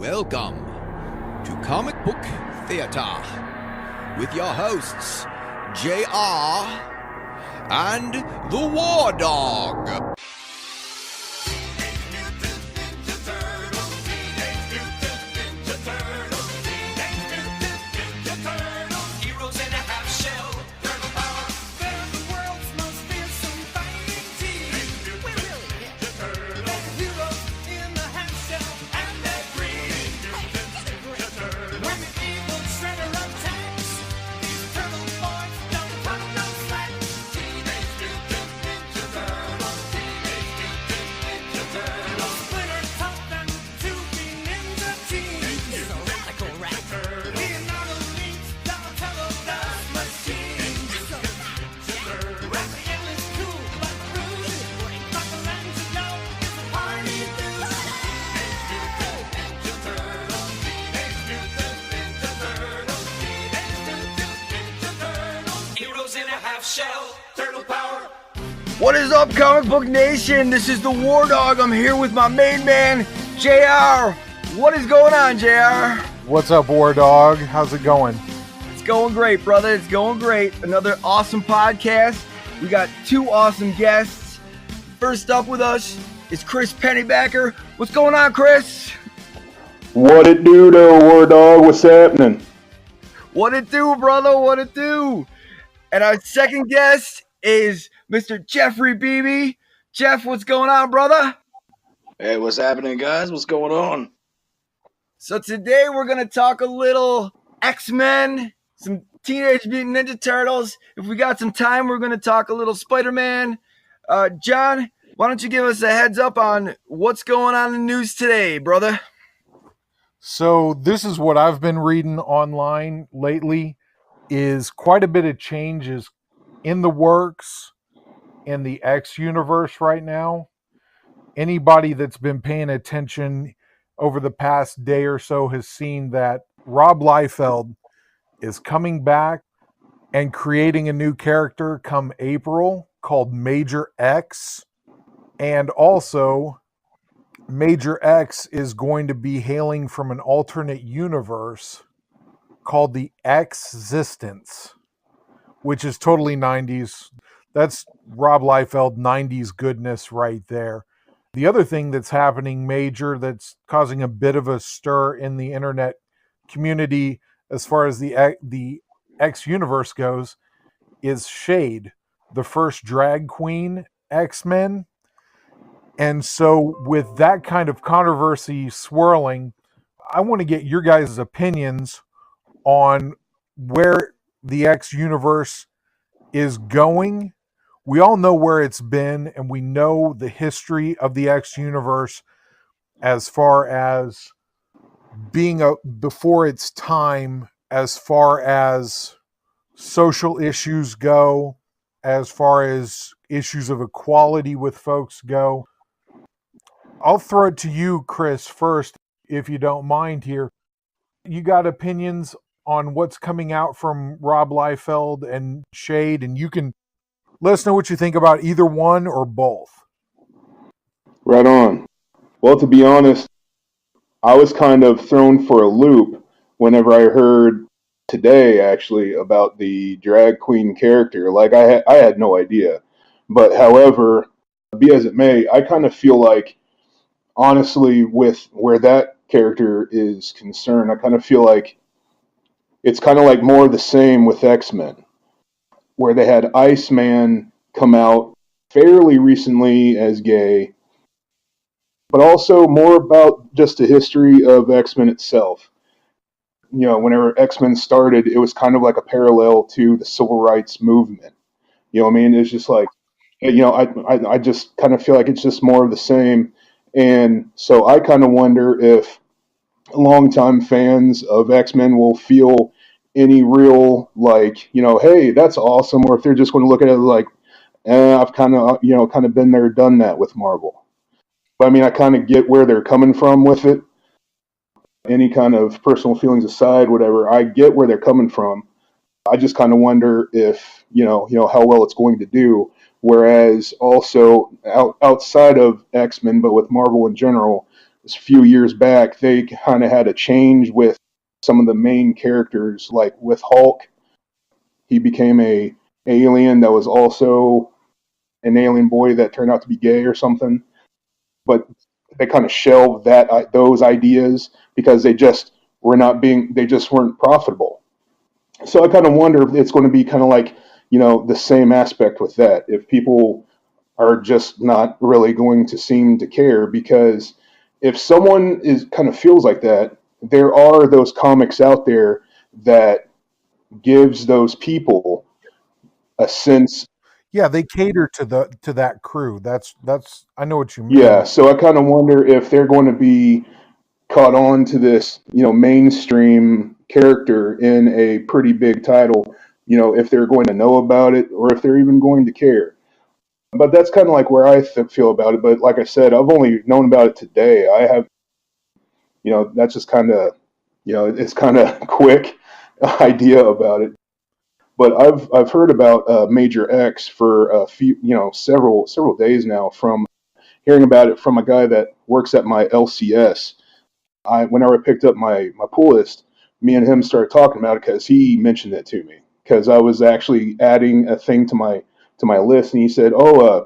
Welcome to Comic Book Theater with your hosts, JR and the Wardawg. What is up, Comic Book Nation? This is the Wardawg. I'm here with my main man, JR. What is going on, JR? What's up, Wardawg? How's it going? It's going great, brother. It's going great. Another awesome podcast. We got two awesome guests. First up with us is Chris Pennybacker. What's going on, Chris? What it do, though, Wardawg? What's happening? What it do, brother? What it do? And our second guest is Mr. Jeffrey Beebe. Jeff, what's going on, brother? Hey, what's happening, guys? What's going on? So today we're going to talk a little X-Men, some Teenage Mutant Ninja Turtles. If we got some time, we're going to talk a little Spider-Man. John, why don't you give us a heads up on what's going on in the news today, brother? So this is what I've been reading online lately, is quite a bit of changes in the works in the X universe right now. Anybody that's been paying attention over the past day or so has seen that Rob Liefeld is coming back and creating a new character come April called Major X. And also, Major X is going to be hailing from an alternate universe called the X-Sistence, which is totally 90s. That's Rob Liefeld 90s goodness right there. The other thing that's happening major that's causing a bit of a stir in the internet community as far as the X universe goes is Shade, the first drag queen X-Men. And so with that kind of controversy swirling, I want to get your guys' opinions on where the X universe is going. We all know where it's been, and we know the history of the X universe as far as being before its time, as far as social issues go, as far as issues of equality with folks go. I'll throw it to you, Chris, first, if you don't mind here. You got opinions on what's coming out from Rob Liefeld and Shade, and you can let us know what you think about either one or both. Right on. Well, to be honest, I was kind of thrown for a loop whenever I heard today, actually, about the drag queen character. Like, I had no idea. But however, be as it may, I kind of feel like, honestly, with where that character is concerned, I kind of feel like it's kind of like more of the same with X-Men, where they had Iceman come out fairly recently as gay, but also more about just the history of X-Men itself. You know, whenever X-Men started, it was kind of like a parallel to the civil rights movement. You know what I mean? It's just like, you know, I just kind of feel like it's just more of the same. And so I kind of wonder if longtime fans of X-Men will feel any real, like, you know, hey, that's awesome, or if they're just going to look at it like, I've kind of been there, done that with Marvel. But I mean, I kind of get where they're coming from with it. Any kind of personal feelings aside, whatever, I get where they're coming from. I just kind of wonder if, you know, how well it's going to do. Whereas also outside of X-Men, but with Marvel in general, a few years back, they kind of had a change with some of the main characters. Like with Hulk, he became a alien that was also an alien boy that turned out to be gay or something. But they kind of shelved those ideas because they just weren't profitable. So I kind of wonder if it's going to be kind of like, the same aspect with that. If people are just not really going to seem to care, because if someone is kind of feels like that, there are those comics out there that gives those people a sense. Yeah, they cater to that crew. That's I know what you mean. Yeah, so I kind of wonder if they're going to be caught on to this, mainstream character in a pretty big title, if they're going to know about it or if they're even going to care. But that's kind of like where I feel about it. But like I said, I've only known about it today. I have, that's just kind of, it's kind of quick idea about it. But I've heard about Major X for a few, several days now, from hearing about it from a guy that works at my LCS. Whenever I picked up my pull list, me and him started talking about it because he mentioned it to me. Because I was actually adding a thing to my list, and he said, "Oh,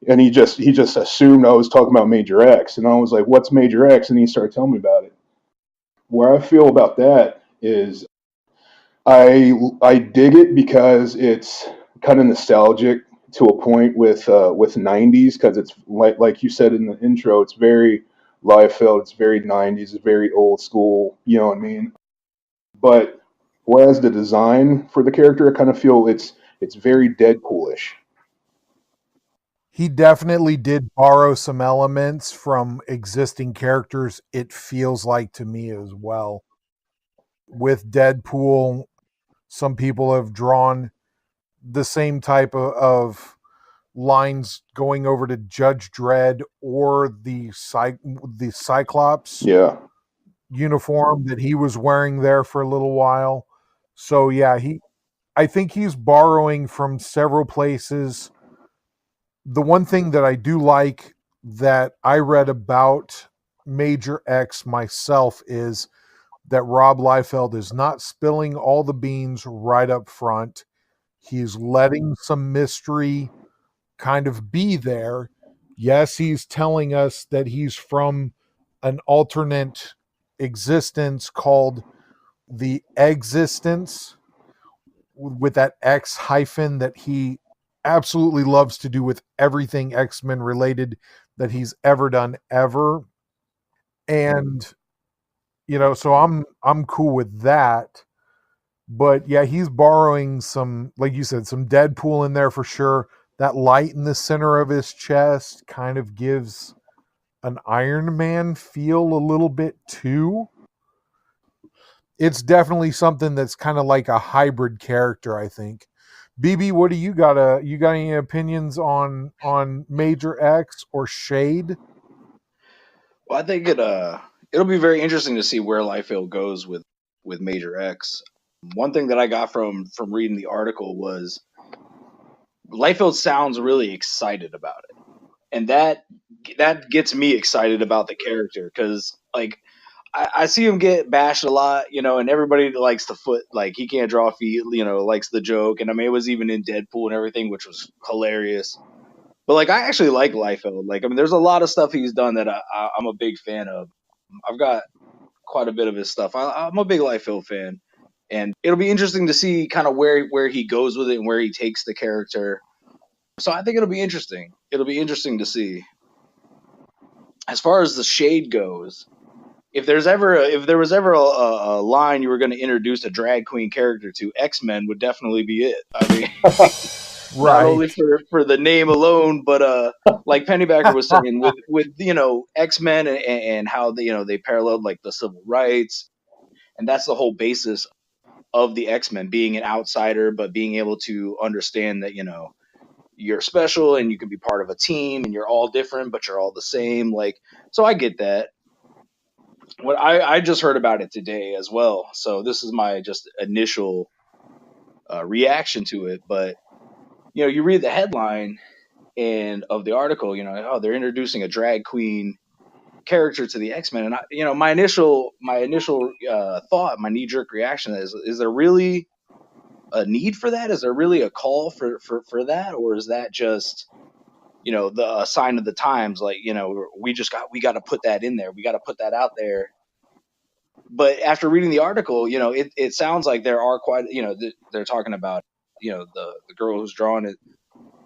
and he just assumed I was talking about Major X," and I was like, "What's Major X?" And he started telling me about it. Where I feel about that is, I dig it because it's kind of nostalgic to a point with '90s, because it's like you said in the intro, it's very Liefeld, it's very '90s, it's very old school. You know what I mean? But whereas the design for the character, I kind of feel it's very Deadpoolish. He definitely did borrow some elements from existing characters, it feels like to me as well. With Deadpool, some people have drawn the same type of lines going over to Judge Dredd or the Cyclops Yeah. uniform that he was wearing there for a little while. So yeah, I think he's borrowing from several places. The one thing that I do like that I read about Major X myself is that Rob Liefeld is not spilling all the beans right up front. He's letting some mystery kind of be there. Yes, he's telling us that he's from an alternate existence called the Existence, with that X hyphen that he absolutely loves to do with everything X-Men related that he's ever done ever. And so I'm cool with that. But yeah, he's borrowing some, like you said, some Deadpool in there for sure. That light in the center of his chest kind of gives an Iron Man feel a little bit too. It's definitely something that's kind of like a hybrid character, I think. BB, what do you got? You got any opinions on Major X or Shade? Well, I think it'll be very interesting to see where Liefeld goes with Major X. One thing that I got from reading the article was Liefeld sounds really excited about it, and that gets me excited about the character, because like I see him get bashed a lot, and everybody likes the foot, like he can't draw feet, likes the joke, and I mean it was even in Deadpool and everything, which was hilarious. But like I actually like Liefeld. Like I mean, there's a lot of stuff he's done that I'm a big fan of. I've got quite a bit of his stuff. I'm a big Liefeld fan, and it'll be interesting to see kind of where he goes with it and where he takes the character. So I think it'll be interesting. It'll be interesting to see. As far as the Shade goes, if there was ever a line you were going to introduce a drag queen character to, X-Men would definitely be it. I mean, Right. not only for the name alone, but like Pennybacker was saying, with X-Men and how they paralleled like the civil rights, and that's the whole basis of the X-Men, being an outsider but being able to understand that you're special and you can be part of a team and you're all different but you're all the same. Like, so I get that. What I just heard about it today as well, so this is my just initial reaction to it. But you read the headline and of the article, oh, they're introducing a drag queen character to the X-Men. And my initial thought, my knee-jerk reaction is there really a need for that? Is there really a call for that, or is that just the sign of the times? Like, we got to put that in there. We got to put that out there. But after reading the article, it sounds like there are quite, they're talking about, the girl who's drawing it.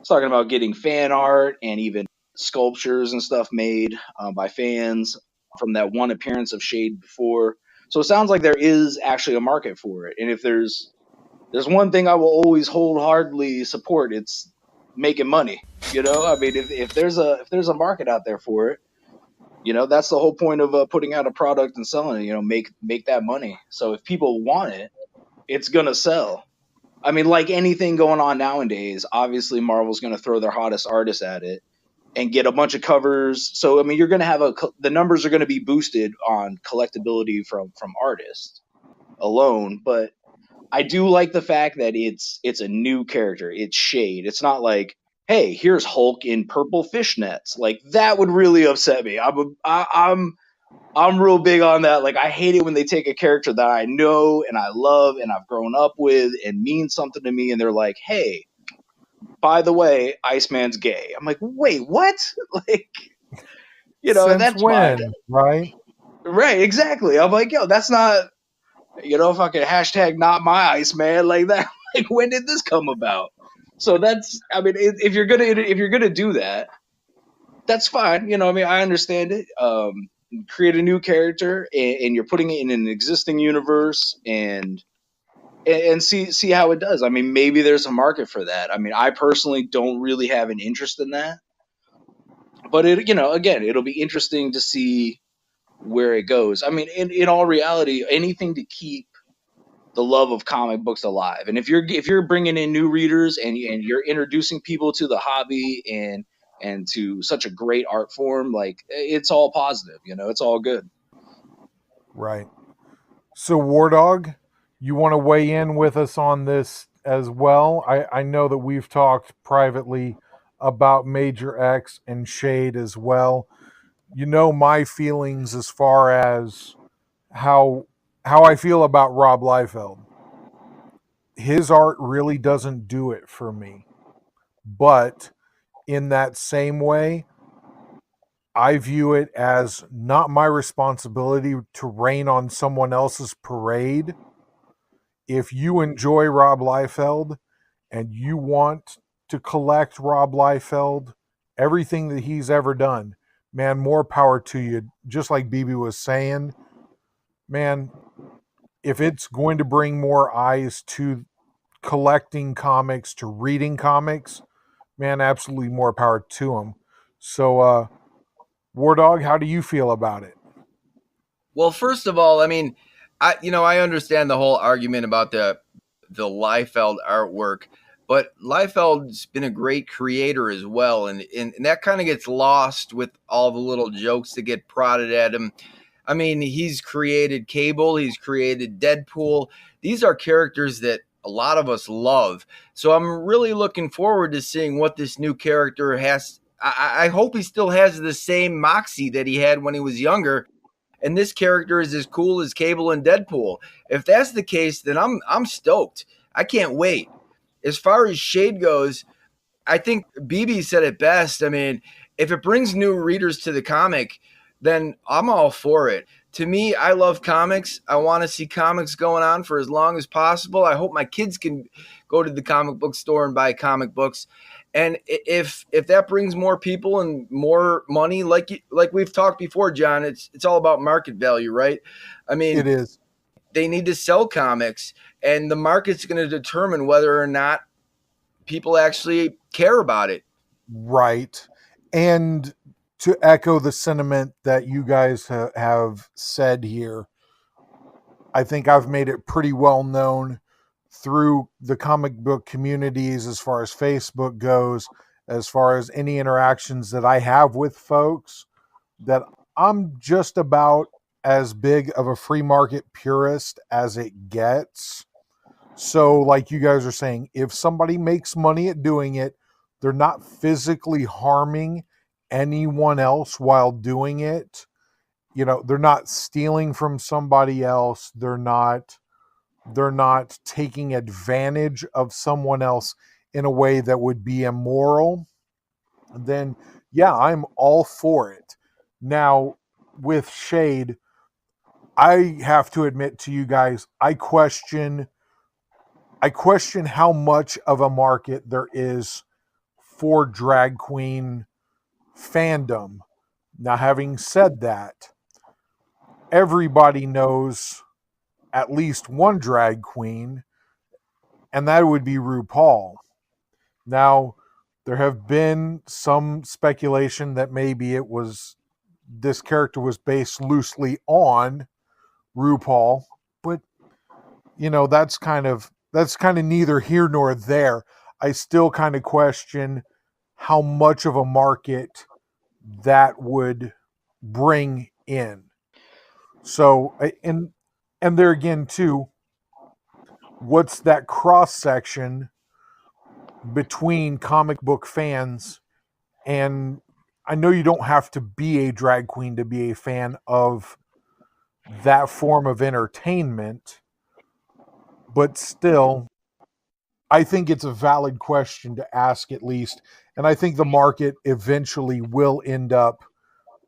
It's talking about getting fan art and even sculptures and stuff made by fans from that one appearance of Shade before. So it sounds like there is actually a market for it. And if there's one thing I will always wholeheartedly support, it's making money. I mean, if there's a market out there for it, that's the whole point of putting out a product and selling it. Make that money. So if people want it, it's gonna sell. I mean, like anything going on nowadays, obviously Marvel's gonna throw their hottest artists at it and get a bunch of covers. So I mean, you're gonna have the numbers are gonna be boosted on collectability from artists alone. But I do like the fact that it's a new character. It's Shade. It's not like, hey, here's Hulk in purple fishnets. Like, that would really upset me. I'm real big on that. Like, I hate it when they take a character that I know and I love and I've grown up with and means something to me, and they're like, hey, by the way, Iceman's gay. I'm like, wait, what? Like, Since that's when, fine. right? Right, exactly. I'm like, yo, that's not, fucking hashtag not my Iceman like that. Like, when did this come about? So that's, I mean, if you're gonna do that, that's fine. I mean, I understand it. Create a new character and you're putting it in an existing universe and see how it does. I mean, maybe there's a market for that. I mean, I personally don't really have an interest in that, but again, it'll be interesting to see where it goes. I mean, in all reality, anything to keep the love of comic books alive. And if you're bringing in new readers and you're introducing people to the hobby and to such a great art form, like, it's all positive, it's all good. Right. So Wardawg, you want to weigh in with us on this as well? I know that we've talked privately about Major X and Shade as well. My feelings as far as how I feel about Rob Liefeld. His art really doesn't do it for me. But in that same way, I view it as not my responsibility to rain on someone else's parade. If you enjoy Rob Liefeld and you want to collect Rob Liefeld, everything that he's ever done, man, more power to you. Just like BB was saying, man, if it's going to bring more eyes to collecting comics, to reading comics, man, absolutely more power to him. So, Wardawg, how do you feel about it? Well, first of all, I mean, I understand the whole argument about the Liefeld artwork, but Liefeld's been a great creator as well, and that kind of gets lost with all the little jokes that get prodded at him. I mean, he's created Cable, he's created Deadpool. These are characters that a lot of us love. So I'm really looking forward to seeing what this new character has. I hope he still has the same moxie that he had when he was younger. And this character is as cool as Cable and Deadpool. If that's the case, then I'm stoked. I can't wait. As far as Shade goes, I think BB said it best. I mean, if it brings new readers to the comic, then I'm all for it. To me, I love comics. I want to see comics going on for as long as possible. I hope my kids can go to the comic book store and buy comic books. And if that brings more people and more money, like we've talked before, John, it's all about market value, right? I mean, it is. They need to sell comics, and the market's going to determine whether or not people actually care about it. Right. And to echo the sentiment that you guys have said here, I think I've made it pretty well known through the comic book communities, as far as Facebook goes, as far as any interactions that I have with folks, that I'm just about as big of a free market purist as it gets. So like you guys are saying, if somebody makes money at doing it, they're not physically harming anyone else while doing it, they're not stealing from somebody else. They're not taking advantage of someone else in a way that would be immoral, then yeah, I'm all for it. Now, with Shade, I have to admit to you guys, I question how much of a market there is for drag queen fandom. Now, having said that, everybody knows at least one drag queen, and that would be RuPaul. Now, there have been some speculation that maybe this character was based loosely on RuPaul, but that's kind of neither here nor there. I still kind of question how much of a market that would bring in. So, and there again too, what's that cross section between comic book fans? And I know you don't have to be a drag queen to be a fan of that form of entertainment, but still, I think it's a valid question to ask at least. And I think the market eventually will end up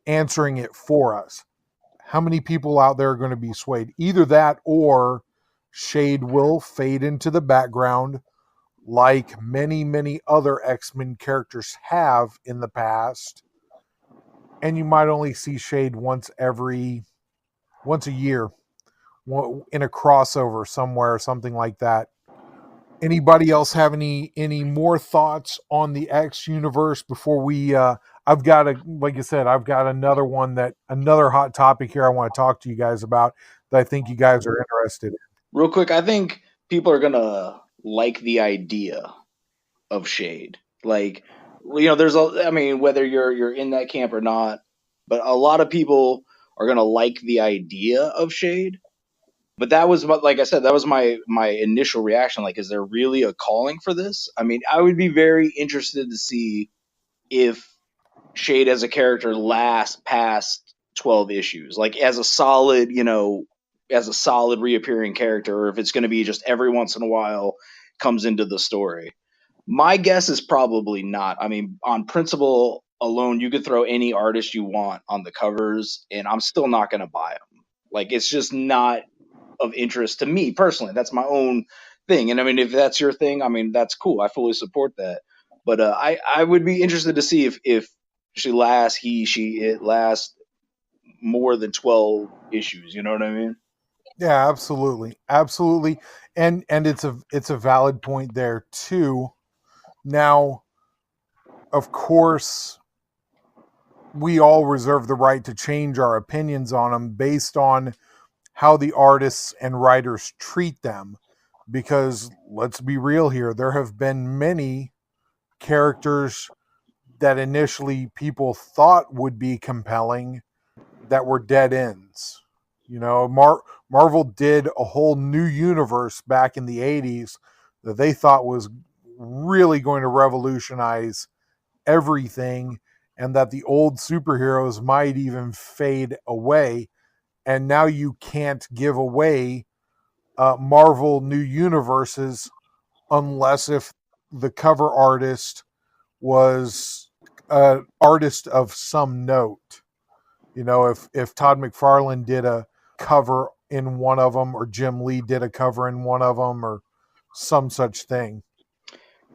answering it for us. How many people out there are going to be swayed? Either that or Shade will fade into the background like many, many other X-Men characters have in the past. And you might only see Shade once a year in a crossover somewhere or something like that. Anybody else have any more thoughts on the X universe before we I've got another hot topic here I want to talk to you guys about that I think you guys are interested in. Real quick, I think people are gonna like the idea of Shade. Like, whether you're in that camp or not, but a lot of people are gonna like the idea of Shade. But that was, like I said, that was my initial reaction. Like, is there really a calling for this? I mean, I would be very interested to see if Shade as a character lasts past 12 issues, like as a solid reappearing character, or if it's going to be just every once in a while comes into the story. My guess is probably not. I mean, on principle alone, you could throw any artist you want on the covers, and I'm still not going to buy them. Like, it's just not of interest to me personally. That's my own thing. And I mean, if that's your thing, I mean, that's cool. I fully support that. But I would be interested to see if it lasts more than 12 issues. You know what I mean? Yeah, absolutely. Absolutely. And it's a valid point there too. Now, of course, we all reserve the right to change our opinions on them based on how the artists and writers treat them. Because let's be real here, there have been many characters that initially people thought would be compelling that were dead ends. Marvel did a whole new universe back in the 80s that they thought was really going to revolutionize everything, and that the old superheroes might even fade away. And now you can't give away Marvel New Universes unless if the cover artist was an artist of some note. If Todd McFarlane did a cover in one of them, or Jim Lee did a cover in one of them, or some such thing.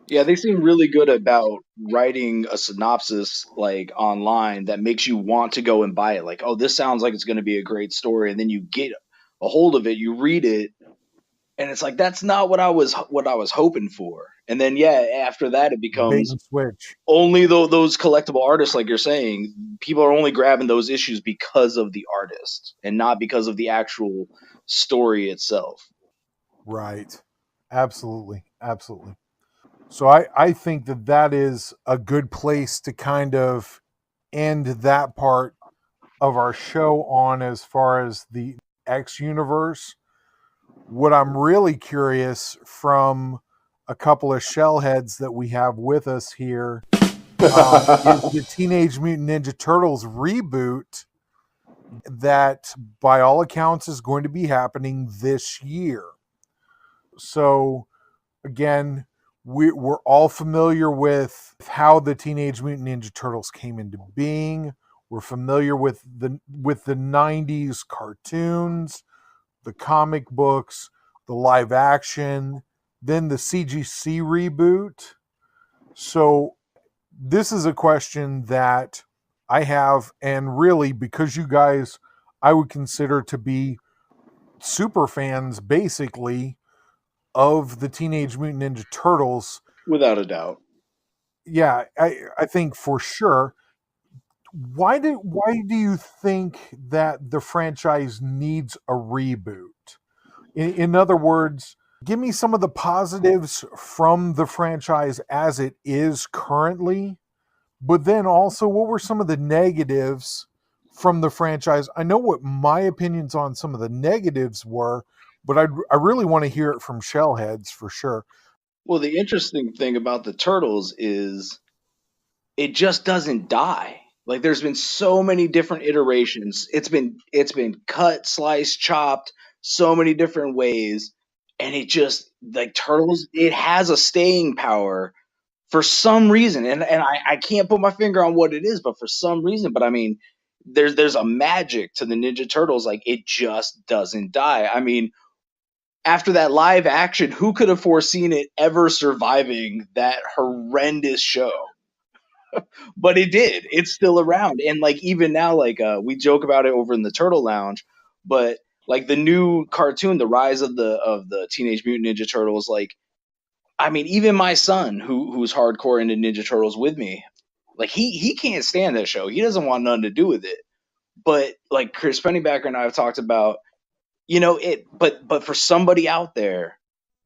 Yeah, they seem really good about writing a synopsis like online that makes you want to go and buy it. Like, oh, this sounds like it's going to be a great story, and then you get a hold of it, you read it, and it's like that's not what I was hoping for. And then after that, it Bait becomes and switch. only those collectible artists, like you're saying. People are only grabbing those issues because of the artist and not because of the actual story itself. Right. Absolutely. Absolutely. So I think that is a good place to kind of end that part of our show on as far as the X universe. What I'm really curious from a couple of shellheads that we have with us here is the Teenage Mutant Ninja Turtles reboot that by all accounts is going to be happening this year. So again, we're all familiar with how the Teenage Mutant Ninja Turtles came into being. We're familiar with the 90s cartoons, the comic books, the live action, then the CGC reboot. So this is a question that I have, and really because you guys I would consider to be super fans basically of the Teenage Mutant Ninja Turtles. Without a doubt. Yeah, I think for sure. Why do you think that the franchise needs a reboot? In other words, give me some of the positives from the franchise as it is currently, but then also what were some of the negatives from the franchise? I know what my opinions on some of the negatives were, but I really want to hear it from Shellheads for sure. Well, the interesting thing about the Turtles is it just doesn't die. Like there's been so many different iterations. It's been cut, sliced, chopped so many different ways, and it just like Turtles, it has a staying power for some reason. And I can't put my finger on what it is, but for some reason, but I mean, there's a magic to the Ninja Turtles, like it just doesn't die. I mean, after that live action, who could have foreseen it ever surviving that horrendous show? But it did. It's still around, and like even now, like we joke about it over in the Turtle Lounge, but like the new cartoon, the Rise of the Teenage Mutant Ninja Turtles, like I mean, even my son, who's hardcore into Ninja Turtles with me, like he can't stand that show. He doesn't want nothing to do with it. But like Chris Pennybacker and I have talked about, you know, it. But for somebody out there,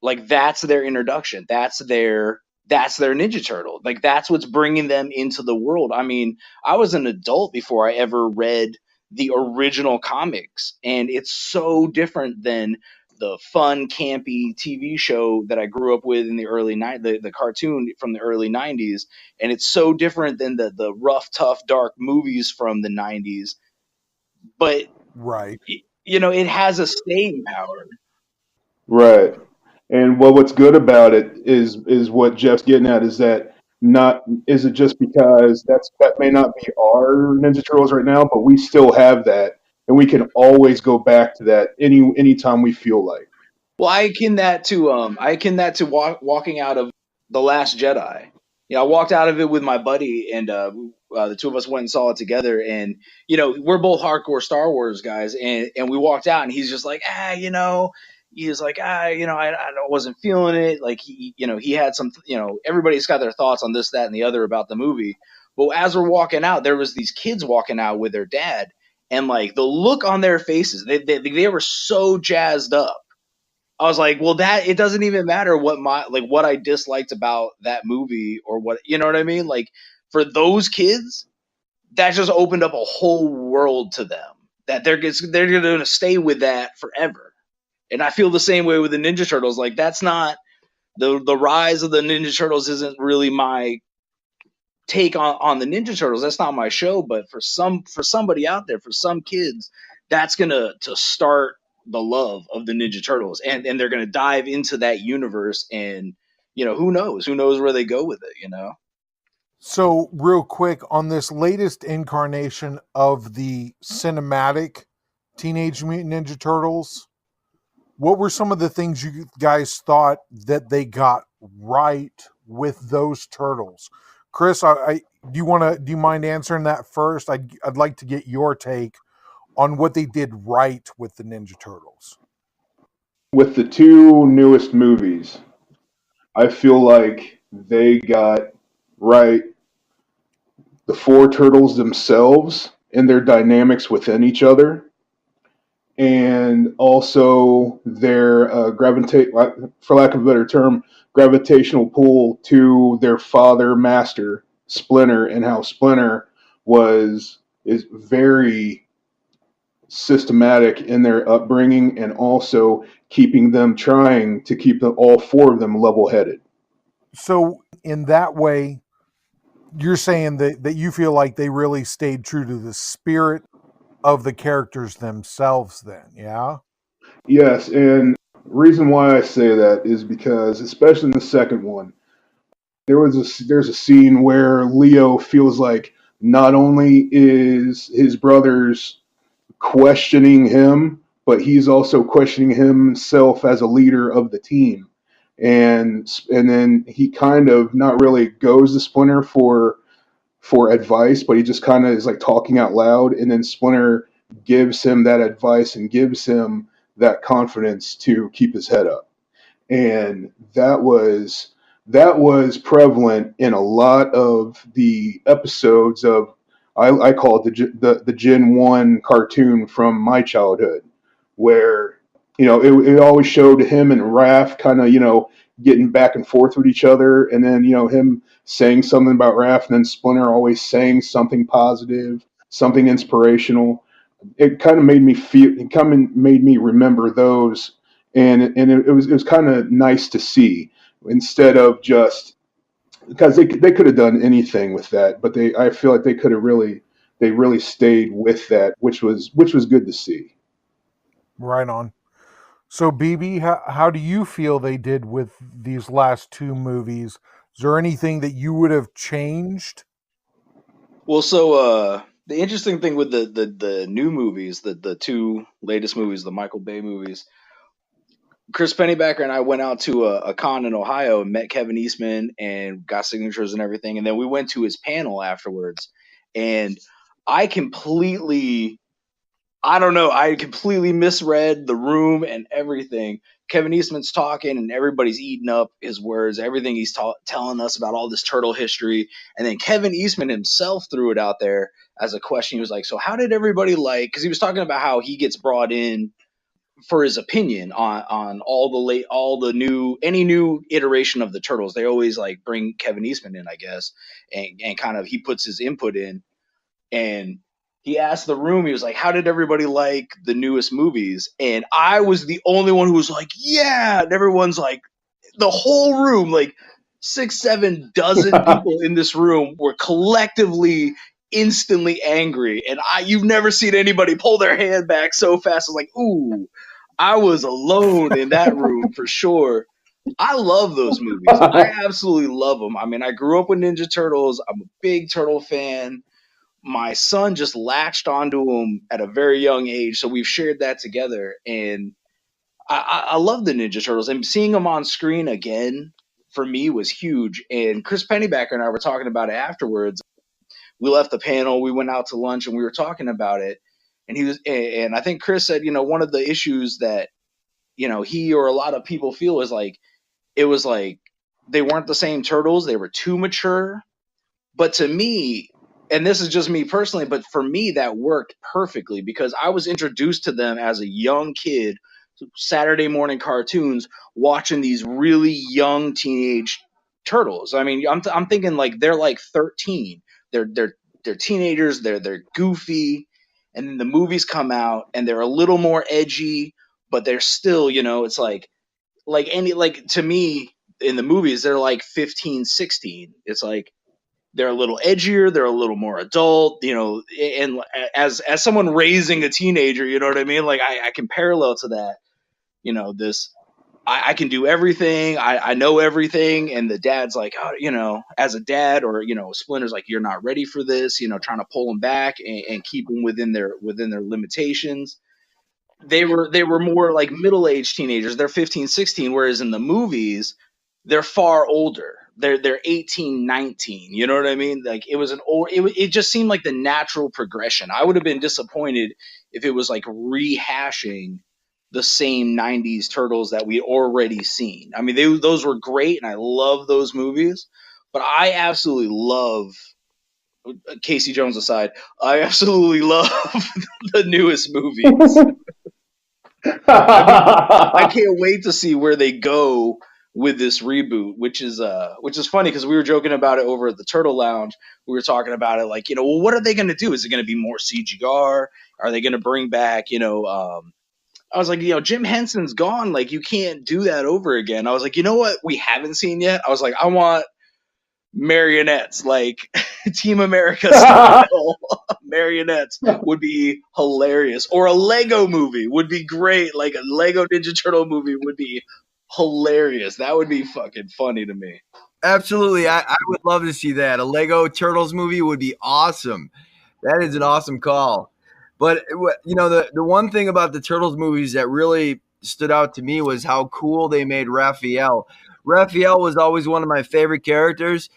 like that's their introduction. That's their Ninja Turtle. Like that's what's bringing them into the world. I mean, I was an adult before I ever read the original comics, and it's so different than the fun, campy TV show that I grew up with in the the cartoon from the early '90s, and it's so different than the rough, tough, dark movies from the '90s. But Right. you know, it has a staying power. Right. And what's good about it is what Jeff's getting at is that not is it just because that may not be our Ninja Turtles right now, but we still have that, and we can always go back to that anytime we feel like. Well, I akin that to walking out of The Last Jedi. You know, I walked out of it with my buddy, and the two of us went and saw it together. And you know, we're both hardcore Star Wars guys, and we walked out, and he's just like, you know, he was like, you know, I wasn't feeling it. Like he, you know, he had some, you know, everybody's got their thoughts on this, that, and the other about the movie. But as we're walking out, there was these kids walking out with their dad, and like the look on their faces, they were so jazzed up. I was like, well, that it doesn't even matter what I disliked about that movie or what, you know what I mean? Like for those kids, that just opened up a whole world to them that they're going to stay with that forever. And I feel the same way with the Ninja Turtles. Like that's not the rise of the Ninja Turtles isn't really my take on the Ninja Turtles. That's not my show, but for somebody out there, for some kids, that's gonna to start the love of the Ninja Turtles, and they're gonna dive into that universe, and you know who knows where they go with it, you know. So, real quick, on this latest incarnation of the cinematic Teenage Mutant Ninja Turtles, what were some of the things you guys thought that they got right with those turtles? Chris, do you mind answering that first? I'd like to get your take on what they did right with the Ninja Turtles. With the two newest movies, I feel like they got right the four turtles themselves and their dynamics within each other, and also their gravitate, for lack of a better term, gravitational pull to their father master Splinter, and how Splinter is very systematic in their upbringing, and also keeping them trying to keep all four of them level headed. So, in that way, you're saying that you feel like they really stayed true to the spirit of the characters themselves then, yeah? Yes, and reason why I say that is because, especially in the second one, there's a scene where Leo feels like not only is his brothers questioning him, but he's also questioning himself as a leader of the team. And then he kind of not really goes to Splinter for advice, but he just kind of is like talking out loud, and then Splinter gives him that advice and gives him that confidence to keep his head up. And that was prevalent in a lot of the episodes of I call it the Gen 1 cartoon from my childhood, where it always showed him and Raph kind of getting back and forth with each other, and then him saying something about Raph, and then Splinter always saying something positive, something inspirational. It kind of made me feel, it kind of made me remember those, and it was kind of nice to see, instead of just because they could have done anything with that, but I feel like they really stayed with that, which was good to see. Right on. So, BB, how do you feel they did with these last two movies? Is there anything that you would have changed? Well, so the interesting thing with the new movies, the two latest movies, the Michael Bay movies, Chris Pennybacker and I went out to a con in Ohio and met Kevin Eastman and got signatures and everything, and then we went to his panel afterwards, and I completely I don't know. I completely misread the room and everything. Kevin Eastman's talking, and everybody's eating up his words, everything he's telling us about all this turtle history. And then Kevin Eastman himself threw it out there as a question. He was like, "So, how did everybody like?" Because he was talking about how he gets brought in for his opinion on all the new any new iteration of the turtles. They always like bring Kevin Eastman in, I guess, and kind of he puts his input in, and he asked the room, he was like, "How did everybody like the newest movies?" And I was the only one who was like, "Yeah." And everyone's like, the whole room, like 6, 7 dozen people in this room were collectively instantly angry. And you've never seen anybody pull their hand back so fast. I was like, ooh, I was alone in that room for sure. I love those movies. I absolutely love them. I mean, I grew up with Ninja Turtles. I'm a big Turtle fan. My son just latched onto them at a very young age, so we've shared that together. And I love the Ninja Turtles, and seeing them on screen again for me was huge. And Chris Pennybacker and I were talking about it afterwards. We left the panel, we went out to lunch, and we were talking about it. And I think Chris said, one of the issues that he or a lot of people feel is like it was like they weren't the same turtles; they were too mature. But to me, and this is just me personally, but for me, that worked perfectly because I was introduced to them as a young kid, Saturday morning cartoons, watching these really young teenage turtles. I mean, I'm thinking like they're like 13. They're teenagers. They're goofy, and then the movies come out and they're a little more edgy, but they're still, it's like to me in the movies they're like 15, 16. It's like they're a little edgier, they're a little more adult, and as someone raising a teenager, you know what I mean? Like I can parallel to that, this I can do everything, I know everything, and the dad's like, oh, as a dad, or Splinter's like, you're not ready for this, trying to pull them back and keep them within their limitations. They were more like middle-aged teenagers. They're 15, 16, whereas in the movies they're far older. They're 18, 19. You know what I mean? Like it just seemed like the natural progression. I would have been disappointed if it was like rehashing the same 90s turtles that we already seen. I mean, those were great and I love those movies, but I absolutely love, Casey Jones aside, I absolutely love the newest movies. I mean, I can't wait to see where they go with this reboot, which is funny because we were joking about it over at the Turtle Lounge. We were talking about it like, well, what are they going to do? Is it going to be more CGR? Are they going to bring back, I was like, Jim Henson's gone. Like, you can't do that over again. I was like, you know what we haven't seen yet? I was like, I want marionettes, like Team America style marionettes would be hilarious. Or a Lego movie would be great. Like a Lego Ninja Turtle movie would be hilarious. That would be fucking funny to me. Absolutely. I would love to see that. A Lego Turtles movie would be awesome. That is an awesome call. But the one thing about the Turtles movies that really stood out to me was how cool they made Raphael. Raphael was always one of my favorite characters,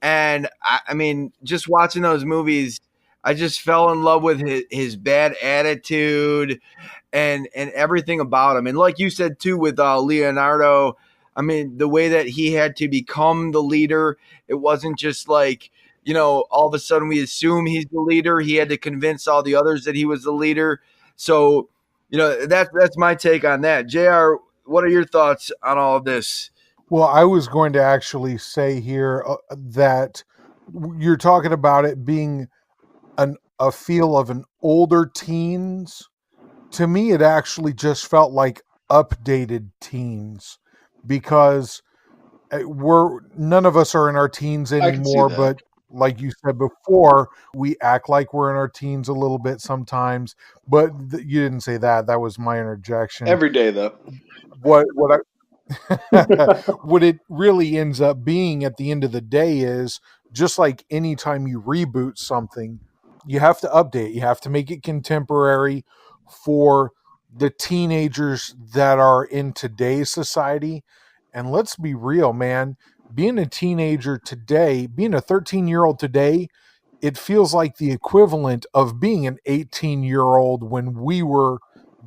and I mean, just watching those movies, I just fell in love with his bad attitude and everything about him. And like you said too, with Leonardo, I mean, the way that he had to become the leader, it wasn't just like, all of a sudden we assume he's the leader. He had to convince all the others that he was the leader. So, that's my take on that. JR, what are your thoughts on all of this? Well, I was going to actually say here that you're talking about it being a feel of an older teens. To me, it actually just felt like updated teens, because none of us are in our teens anymore, but like you said before, we act like we're in our teens a little bit sometimes. But you didn't say that. That was my interjection. Every day, though. What what it really ends up being at the end of the day is, just like anytime you reboot something, you have to update. You have to make it contemporary for the teenagers that are in today's society. And let's be real, man. Being a teenager today, being a 13-year-old today, it feels like the equivalent of being an 18-year-old when we were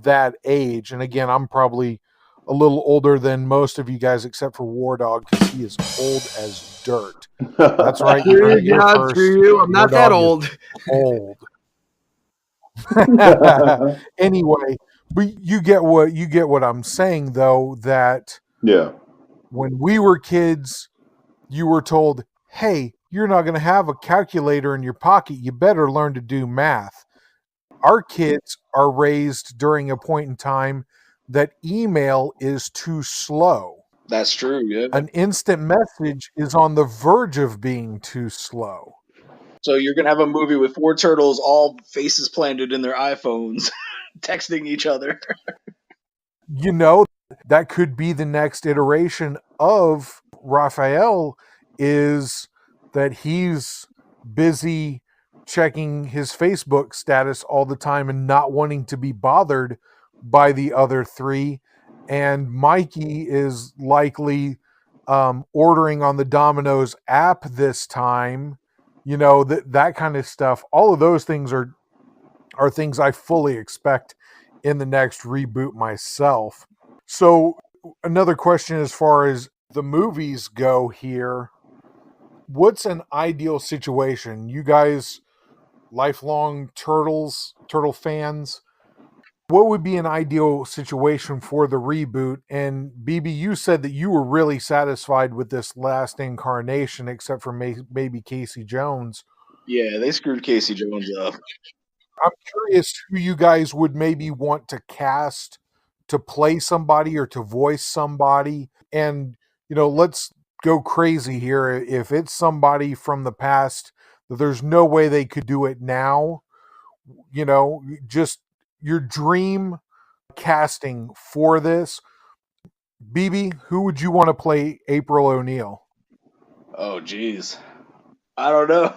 that age. And again, I'm probably a little older than most of you guys, except for Wardawg, because he is old as dirt. That's right. Screw you. I'm not that old. Old. Anyway, but you get what I'm saying, though, that when we were kids, you were told, hey, you're not going to have a calculator in your pocket. You better learn to do math. Our kids are raised during a point in time that email is too slow. That's true, yeah. An instant message is on the verge of being too slow. So you're going to have a movie with 4 turtles, all faces planted in their iPhones, texting each other. That could be the next iteration of Raphael, is that he's busy checking his Facebook status all the time and not wanting to be bothered by the other 3. And Mikey is likely ordering on the Domino's app this time. That kind of stuff. All of those things are things I fully expect in the next reboot myself. So another question as far as the movies go here, what's an ideal situation? You guys, lifelong turtle fans, what would be an ideal situation for the reboot? And BB, you said that you were really satisfied with this last incarnation, except for maybe Casey Jones. Yeah, they screwed Casey Jones up. I'm curious who you guys would maybe want to cast to play somebody or to voice somebody. And, let's go crazy here. If it's somebody from the past, there's no way they could do it now. Just your dream casting for this. BB, who would you want to play April O'Neil? Oh, geez. I don't know.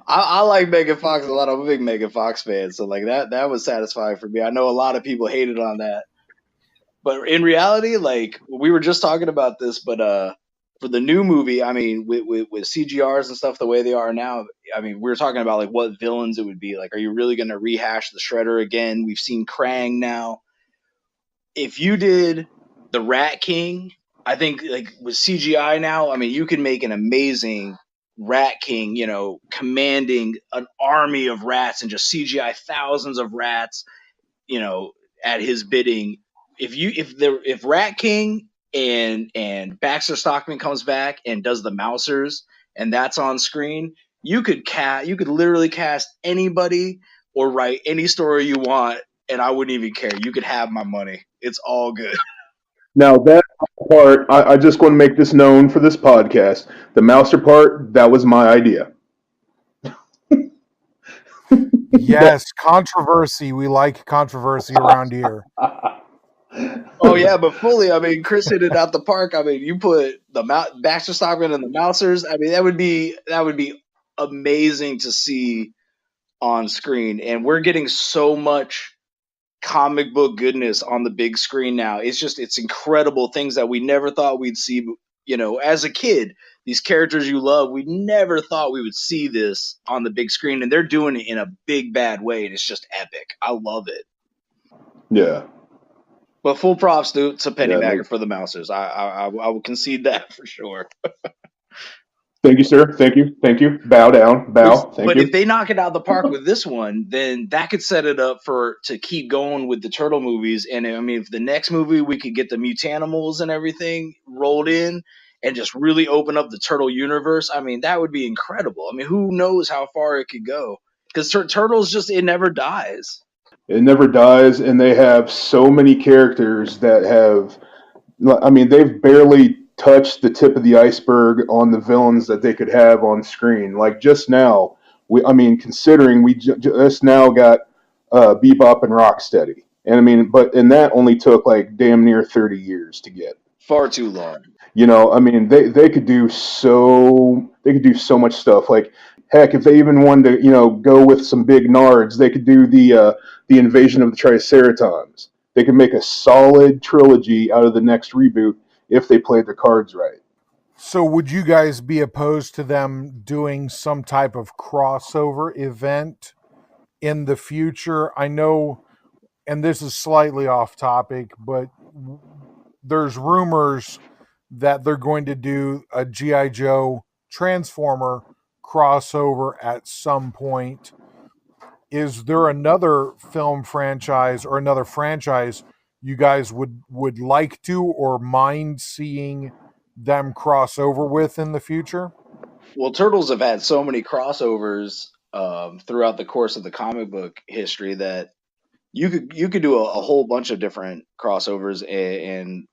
I like Megan Fox a lot. I'm a big Megan Fox fan, so like that was satisfying for me. I know a lot of people hated on that, but in reality, like we were just talking about this, but for the new movie, I mean, with CGRs and stuff the way they are now, I mean, we were talking about like what villains it would be. Like, are you really going to rehash the Shredder again? We've seen Krang now. If you did the Rat King, I think like with CGI now, I mean, you can make an amazing Rat King, commanding an army of rats and just CGI thousands of rats, at his bidding. If Rat King and Baxter Stockman comes back and does the Mousers and that's on screen, you could literally cast anybody or write any story you want, and I wouldn't even care. You could have my money. It's all good. Now that part, I just want to make this known for this podcast. The Mouser part, that was my idea. Yes, controversy. We like controversy around here. Oh yeah, but fully. I mean, Chris hit it out the park. I mean, you put the Baxter Stockman and the Mousers. I mean, that would be amazing to see on screen. And we're getting so much comic book goodness on the big screen now. It's incredible, things that we never thought we'd see. You know, as a kid, these characters you love, we never thought we would see this on the big screen, and they're doing it in a big bad way, and it's just epic. I love it. Yeah. But full props to Pennybacker Yeah, for the Mousers. I will concede that for sure. Thank you, sir. Thank you. Bow down. Bow. Thank But you. if they knock it out of the park with this one, then that could set it up to keep going with the Turtle movies. And I mean, if the next movie we could get the Mutanimals and everything rolled in and just really open up the Turtle universe, I mean, that would be incredible. I mean, who knows how far it could go? Because Turtles it never dies. It never dies, and they have so many characters that have. I mean, they've barely touched the tip of the iceberg on the villains that they could have on screen. Like just now, considering we just now got Bebop and Rocksteady, and I mean, and that only took like damn near 30 years to get. Far too long. You know, I mean, they could do so much stuff. Like heck, if they even wanted to, go with some big nards, they could do the invasion of the Triceratons. They could make a solid trilogy out of the next reboot if they played their cards right. So would you guys be opposed to them doing some type of crossover event in the future? I know, and this is slightly off topic, but there's rumors that they're going to do a G.I. Joe Transformer crossover at some point. Is there another film franchise or another franchise you guys would like to or mind seeing them cross over with in the future? Well, Turtles have had so many crossovers throughout the course of the comic book history that you could do a whole bunch of different crossovers, and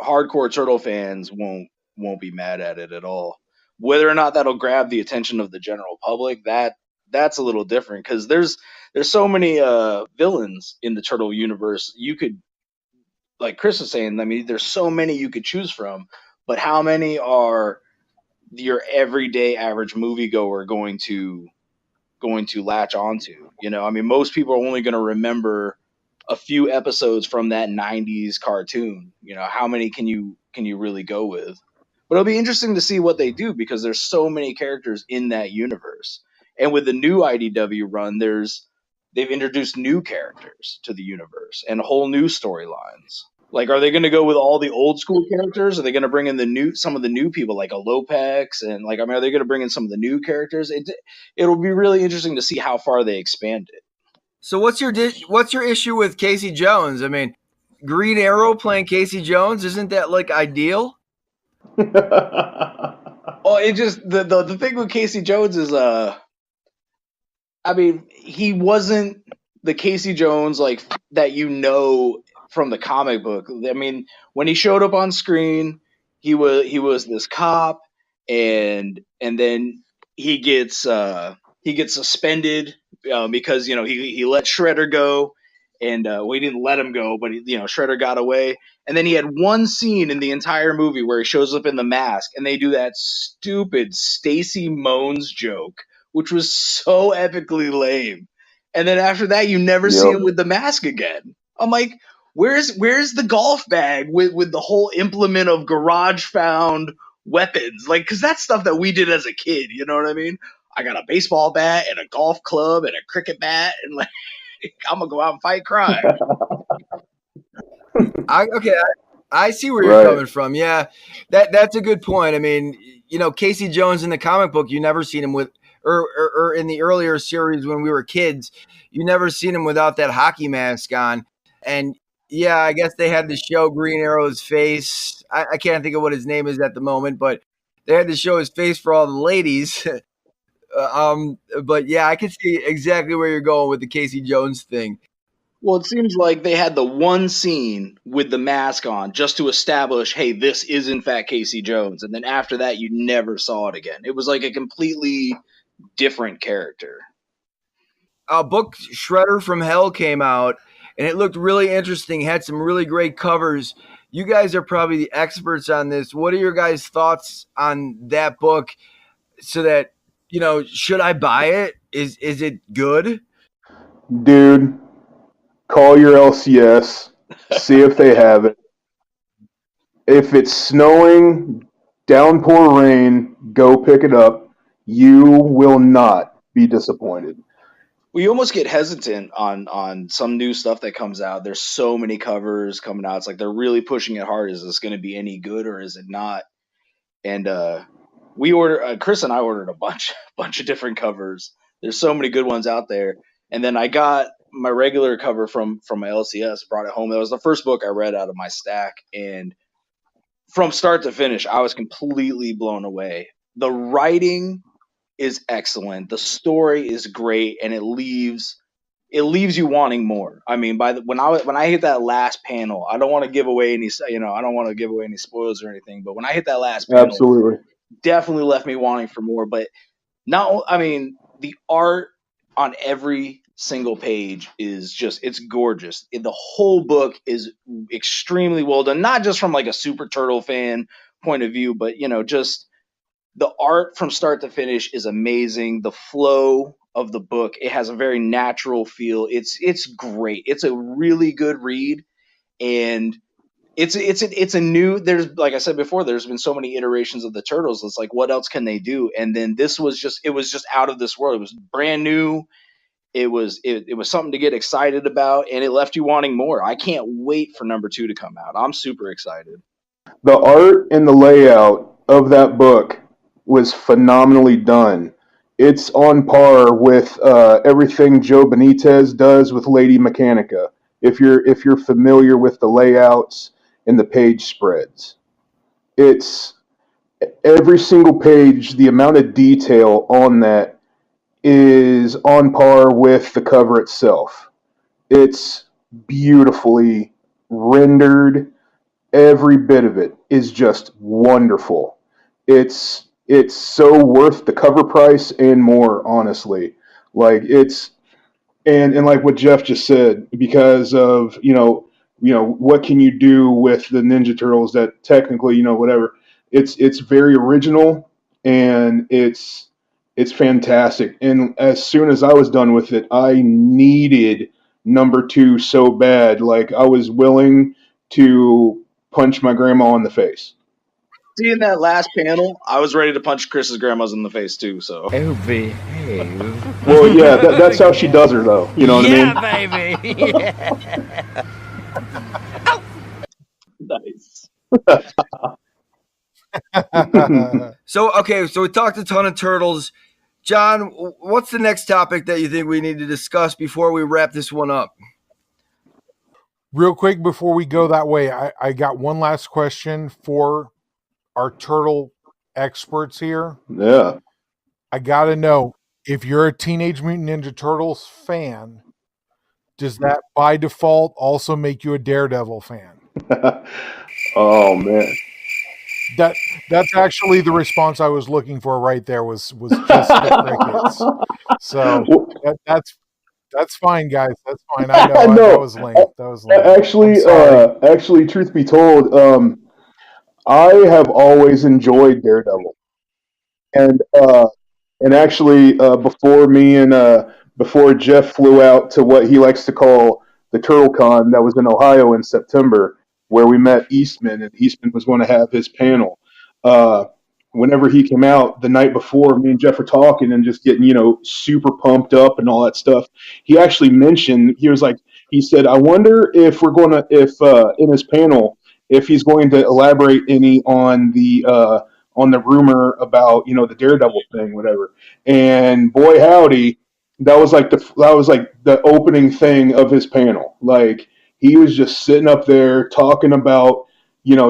hardcore Turtle fans won't be mad at it at all. Whether or not that'll grab the attention of the general public, that's a little different, because there's so many villains in the Turtle universe. You could, like Chris was saying, I mean, there's so many you could choose from, but how many are your everyday average moviegoer going to latch onto? You know, I mean, most people are only going to remember a few episodes from that 90s cartoon. You know, how many can you really go with? But it'll be interesting to see what they do, because there's so many characters in that universe. And with the new IDW run, they've introduced new characters to the universe and whole new storylines. Like, are they going to go with all the old school characters? Are they going to bring in some of the new people, like a Lopex? And like, I mean, are they going to bring in some of the new characters? It'll be really interesting to see how far they expand it. So what's your issue with Casey Jones? I mean, Green Arrow playing Casey Jones, isn't that like ideal? Oh, it just the thing with Casey Jones is I mean, he wasn't the Casey Jones like that from the comic book. I mean, when he showed up on screen, he was this cop, and then he gets suspended because he let Shredder go, and he didn't let him go, but Shredder got away. And then he had one scene in the entire movie where he shows up in the mask, and they do that stupid Stacy Moans joke, which was so epically lame. And then after that, you never see him with the mask again. I'm like, where's the golf bag with the whole implement of garage found weapons? Like, because that's stuff that we did as a kid. You know what I mean? I got a baseball bat and a golf club and a cricket bat, and like, I'm gonna go out and fight crime. I see where you're coming from. Yeah, that's a good point. I mean, Casey Jones in the comic book, you never seen him with, or in the earlier series when we were kids, you never seen him without that hockey mask on. And yeah, I guess they had to show Green Arrow's face. I can't think of what his name is at the moment, but they had to show his face for all the ladies. But yeah, I can see exactly where you're going with the Casey Jones thing. Well, it seems like they had the one scene with the mask on just to establish, hey, this is in fact Casey Jones. And then after that, you never saw it again. It was like a completely different character. A book Shredder from Hell came out, and it looked really interesting. Had some really great covers. You guys are probably the experts on this. What are your guys' thoughts on that book? So that, should I buy it? Is it good? Dude, call your LCS, see if they have it. If it's snowing, downpour rain, go pick it up. You will not be disappointed. We almost get hesitant on some new stuff that comes out. There's so many covers coming out. It's like they're really pushing it hard. Is this going to be any good or is it not? And Chris and I ordered a bunch of different covers. There's so many good ones out there. And then I got my regular cover from my LCS, brought it home. That was the first book I read out of my stack. And from start to finish, I was completely blown away. The writing is excellent. The story is great, and it leaves you wanting more. I mean, when I hit that last panel, I don't want to give away any spoilers or anything, but when I hit that last panel, absolutely, definitely left me wanting for more. But the art on every single page is it's gorgeous. The whole book is extremely well done, not just from like a Super Turtle fan point of view, but just the art from start to finish is amazing. The flow of the book, it has a very natural feel. It's great. It's a really good read, and it's a new. There's, like I said before, there's been so many iterations of the Turtles. It's like, what else can they do? And then this was just out of this world. It was brand new. It was something to get excited about, and it left you wanting more. I can't wait for number 2 to come out. I'm super excited. The art and the layout of that book was phenomenally done. It's on par with everything Joe Benitez does with Lady Mechanica. If you're familiar with the layouts and the page spreads, it's every single page. The amount of detail on that is on par with the cover itself. It's beautifully rendered. Every bit of it is just wonderful. It's so worth the cover price and more, honestly. Like and like what Jeff just said, because of what can you do with the Ninja Turtles that technically whatever. It's very original and it's fantastic. And as soon as I was done with it, I needed number 2 so bad. Like I was willing to punch my grandma in the face. Seeing that last panel, I was ready to punch Chris's grandma's in the face too. So. Oh, behave. Well, yeah, that's how she does her, though. You know what I mean? Yeah, baby. Nice. So we talked a ton of Turtles. John, what's the next topic that you think we need to discuss before we wrap this one up? Real quick before we go that way, I got one last question for our turtle experts here. Yeah. I got to know, if you're a Teenage Mutant Ninja Turtles fan, does that by default also make you a Daredevil fan? Oh, man. That's actually the response I was looking for right there was just the crickets. So that's fine, guys. That's fine. I know that was lame. Actually, truth be told, I have always enjoyed Daredevil, and actually before Jeff flew out to what he likes to call the TurtleCon that was in Ohio in September, where we met Eastman, and Eastman was going to have his panel. Whenever he came out the night before, me and Jeff were talking and just getting super pumped up and all that stuff. He actually mentioned, he said, I wonder if in his panel, if he's going to elaborate any on the rumor about the Daredevil thing, whatever. And boy howdy, that was like the opening thing of his panel. Like he was just sitting up there talking about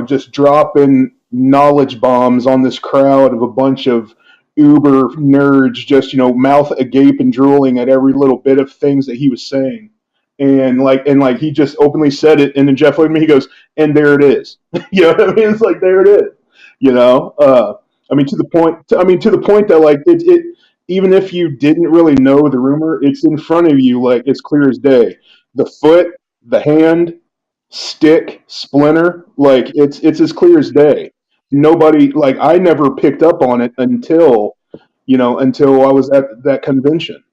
just dropping knowledge bombs on this crowd of a bunch of uber nerds, just mouth agape and drooling at every little bit of things that he was saying. and he just openly said it, and then Jeff looked at me, he goes, and there it is. You know what I mean? It's like, there it is. I mean, to the point that like it even if you didn't really know the rumor, it's in front of you, like it's clear as day. The foot, the hand, stick, splinter, like it's as clear as day. Nobody, like, I never picked up on it until I was at that convention.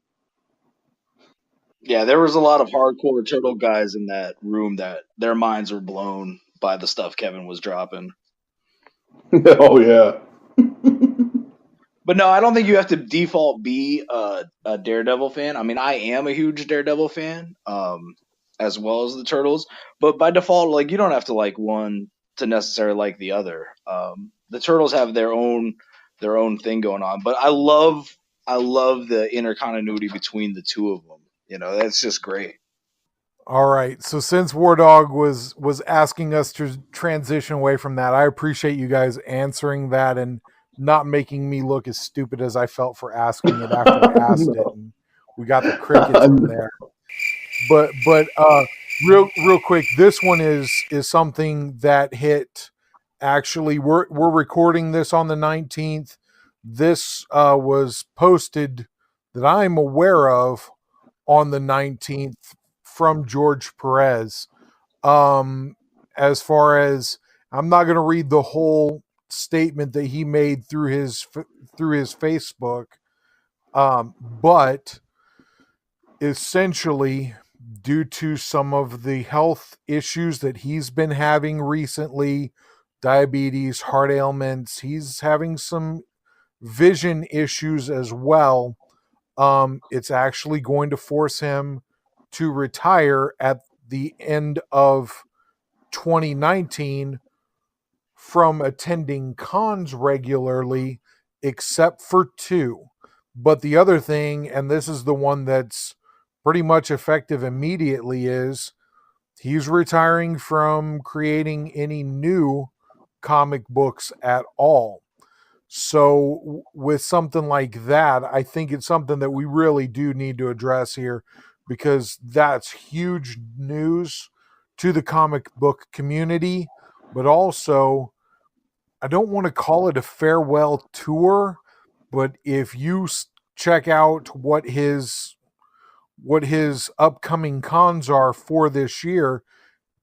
Yeah, there was a lot of hardcore turtle guys in that room that their minds were blown by the stuff Kevin was dropping. Oh yeah. But no, I don't think you have to default be a Daredevil fan. I mean, I am a huge Daredevil fan, as well as the Turtles. But by default, like, you don't have to like one to necessarily like the other. The Turtles have their own thing going on. But I love the intercontinuity between the two of them. You know, that's just great. All right. So since Wardawg was asking us to transition away from that, I appreciate you guys answering that and not making me look as stupid as I felt for asking it after I asked it. And we got the crickets in there. But real quick, this one is something that hit. Actually, we're recording this on the 19th. This was posted that I'm aware of on the 19th from George Perez. As far as, I'm not going to read the whole statement that he made through his Facebook, but essentially, due to some of the health issues that he's been having recently, diabetes, heart ailments, he's having some vision issues as well. It's actually going to force him to retire at the end of 2019 from attending cons regularly, except for 2. But the other thing, and this is the one that's pretty much effective immediately, is he's retiring from creating any new comic books at all. So with something like that, I think it's something that we really do need to address here, because that's huge news to the comic book community. But also, I don't want to call it a farewell tour, but if you check out what his upcoming cons are for this year,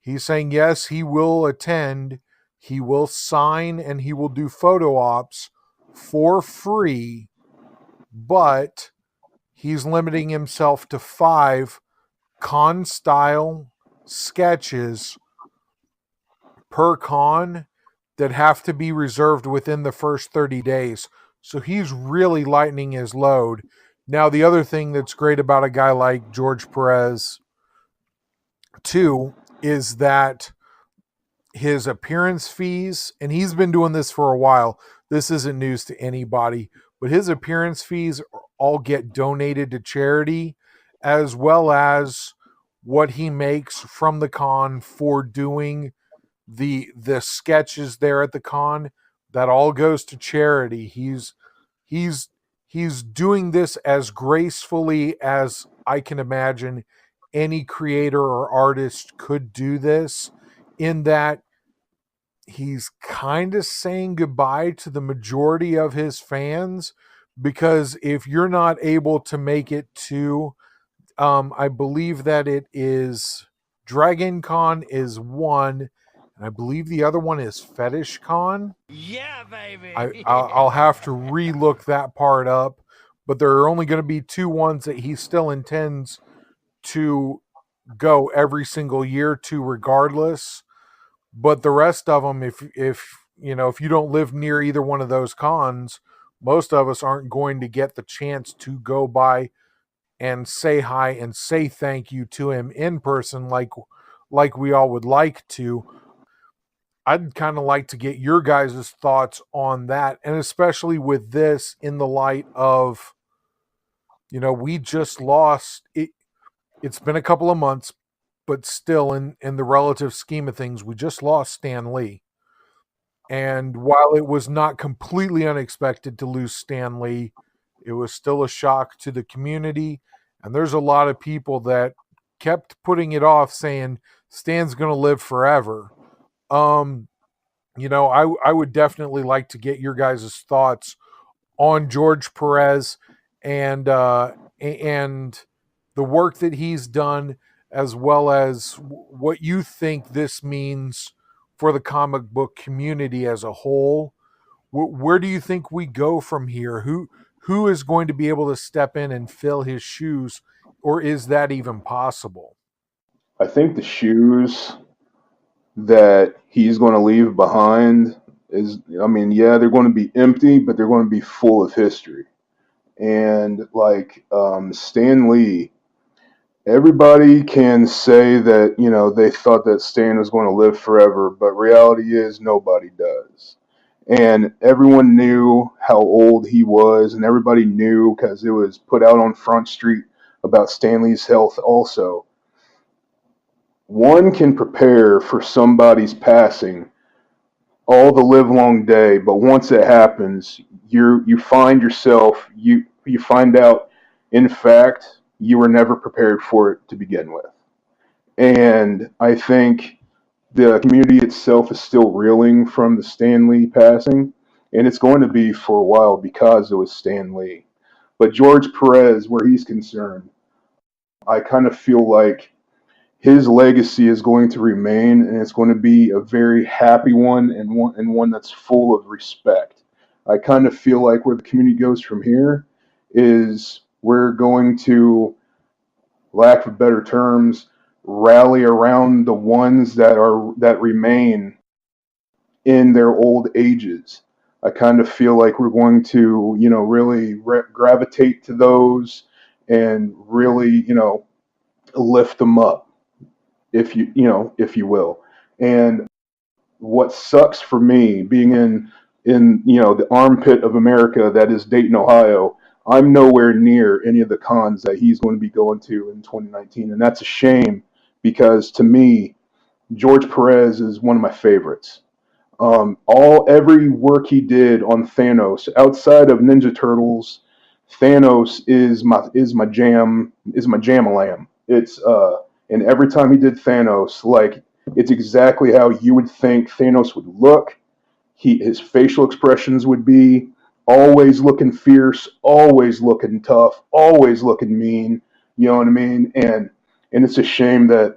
he's saying yes, he will attend, he will sign, and he will do photo ops for free, but he's limiting himself to 5 con style sketches per con that have to be reserved within the first 30 days. So he's really lightening his load. Now, the other thing that's great about a guy like George Perez, too, is that his appearance fees, and he's been doing this for a while, this isn't news to anybody, but his appearance fees all get donated to charity, as well as what he makes from the con for doing the sketches there at the con. That all goes to charity. He's doing this as gracefully as I can imagine any creator or artist could do this, in that he's kind of saying goodbye to the majority of his fans, because if you're not able to make it to, I believe that it is Dragon Con is one, and I believe the other one is Fetish Con. Yeah, baby. I'll have to relook that part up, but there are only going to be 2 ones that he still intends to go every single year to regardless. But the rest of them, if you don't live near either one of those cons, most of us aren't going to get the chance to go by and say hi and say thank you to him in person like we all would like to. I'd kind of like to get your guys' thoughts on that, and especially with this in the light of, we just lost it. It's been a couple of months, but still, in the relative scheme of things, we just lost Stan Lee. And while it was not completely unexpected to lose Stan Lee, it was still a shock to the community. And there's a lot of people that kept putting it off, saying Stan's going to live forever. I would definitely like to get your guys' thoughts on George Perez and the work that he's done, as well as what you think this means for the comic book community as a whole. Where do you think we go from here? Who is going to be able to step in and fill his shoes, or is that even possible? I think the shoes that he's going to leave behind is, I mean, yeah, they're going to be empty, but they're going to be full of history. And like Stan Lee, everybody can say that, they thought that Stan was going to live forever, but reality is nobody does. And everyone knew how old he was, and everybody knew because it was put out on Front Street about Stan Lee's health also. One can prepare for somebody's passing all the live long day, but once it happens, you find yourself, you find out, in fact, you were never prepared for it to begin with. And I think the community itself is still reeling from the Stan Lee passing, and it's going to be for a while because it was Stan Lee. But George Perez, where he's concerned, I kind of feel like his legacy is going to remain, and it's going to be a very happy one, and one that's full of respect. I kind of feel like where the community goes from here is we're going to, lack of better terms, rally around the ones that remain in their old ages. I kind of feel like we're going to, really gravitate to those and really, lift them up, if you will. And what sucks for me, being in the armpit of America that is Dayton, Ohio, I'm nowhere near any of the cons that he's going to be going to in 2019, and that's a shame because to me, George Perez is one of my favorites. Every work he did on Thanos, outside of Ninja Turtles, Thanos is my jam-a-lam. And every time he did Thanos, like, it's exactly how you would think Thanos would look. His facial expressions would be always looking fierce, always looking tough, always looking mean. You know what I mean? And it's a shame that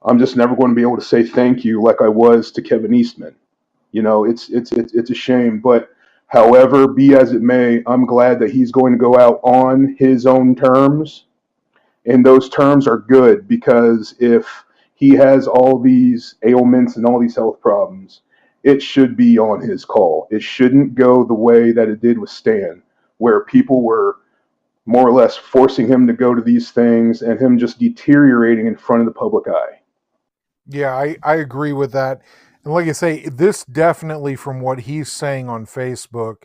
I'm just never going to be able to say thank you like I was to Kevin Eastman. It's a shame, but however, be as it may, I'm glad that he's going to go out on his own terms, and those terms are good because if he has all these ailments and all these health problems, it should be on his call. It shouldn't go the way that it did with Stan, where people were more or less forcing him to go to these things and him just deteriorating in front of the public eye. Yeah, I agree with that. And like I say, this definitely, from what he's saying on Facebook,